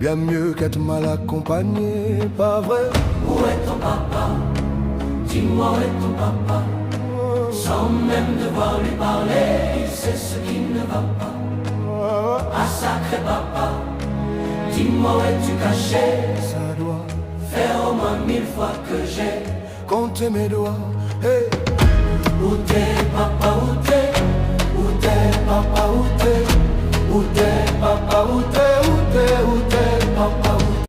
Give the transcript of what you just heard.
bien mieux qu'être mal accompagné, pas vrai? Où est ton papa? Dis-moi où est ton papa? Sans même devoir lui parler, il sait ce qui ne va pas. Ah sacré papa, dis-moi où es-tu caché? Ça doit faire au moins 1000 fois que j'ai compter mes doigts. Hey. Où t'es